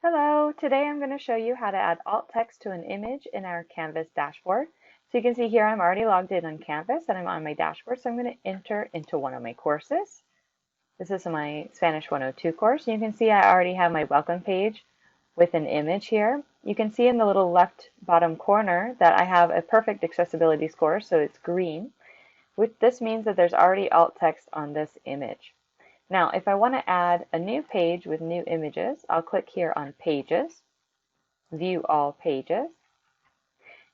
Hello, today I'm going to show you how to add alt text to an image in our Canvas dashboard. So you can see here I'm already logged in on Canvas and I'm on my dashboard, so I'm going to enter into one of my courses. This is my Spanish 102 course. You can see I already have my welcome page with an image here. You can see in the little left bottom corner that I have a perfect accessibility score, so it's green. This means that there's already alt text on this image. Now, if I want to add a new page with new images, I'll click here on Pages, View All Pages.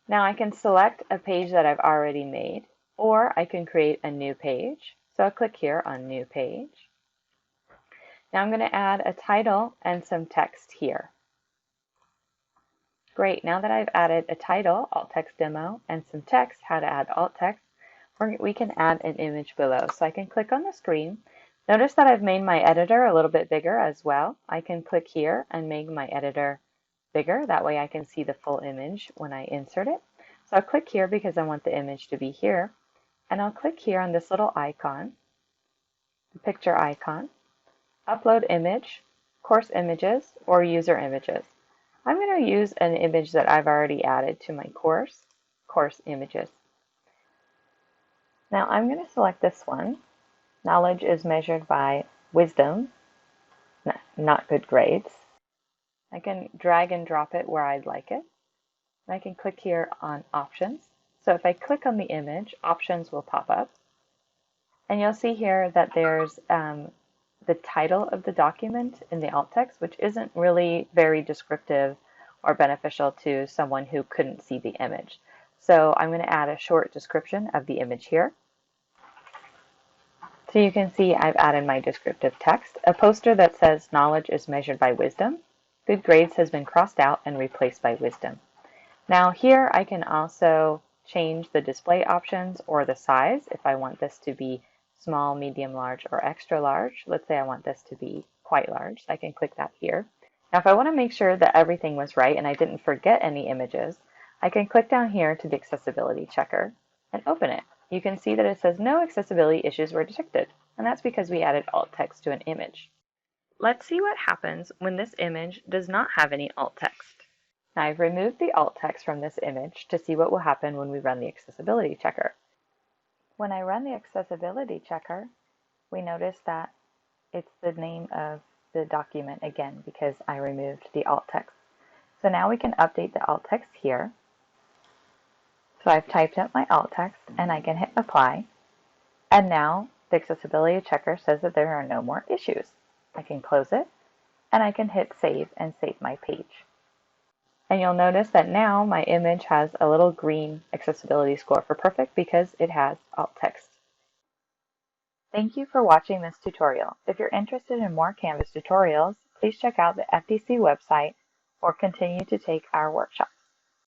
Now I can select a page that I've already made, or I can create a new page. So I'll click here on New Page. Now I'm going to add a title and some text here. Great, now that I've added a title, Alt Text Demo, and some text, how to add alt text, we can add an image below. So I can click on the screen. Notice that I've made my editor a little bit bigger as well. I can click here and make my editor bigger. That way I can see the full image when I insert it. So I'll click here because I want the image to be here. And I'll click here on this little icon, the picture icon, Upload Image, Course Images, or User Images. I'm going to use an image that I've already added to my course Images. Now I'm going to select this one. Knowledge is measured by wisdom, not good grades. I can drag and drop it where I'd like it. And I can click here on Options. So if I click on the image, Options will pop up. And you'll see here that there's the title of the document in the alt text, which isn't really very descriptive or beneficial to someone who couldn't see the image. So I'm going to add a short description of the image here. So you can see I've added my descriptive text. A poster that says knowledge is measured by wisdom. Good grades has been crossed out and replaced by wisdom. Now here I can also change the display options or the size if I want this to be small, medium, large, or extra large. Let's say I want this to be quite large. So I can click that here. Now if I want to make sure that everything was right and I didn't forget any images, I can click down here to the accessibility checker and open it. You can see that it says no accessibility issues were detected, and that's because we added alt text to an image. Let's see what happens when this image does not have any alt text. Now I've removed the alt text from this image to see what will happen when we run the accessibility checker. When I run the accessibility checker, we notice that it's the name of the document again because I removed the alt text. So now we can update the alt text here. So I've typed up my alt text and I can hit apply. And now the accessibility checker says that there are no more issues. I can close it and I can hit save and save my page. And you'll notice that now my image has a little green accessibility score for perfect because it has alt text. Thank you for watching this tutorial. If you're interested in more Canvas tutorials, please check out the FDC website or continue to take our workshop.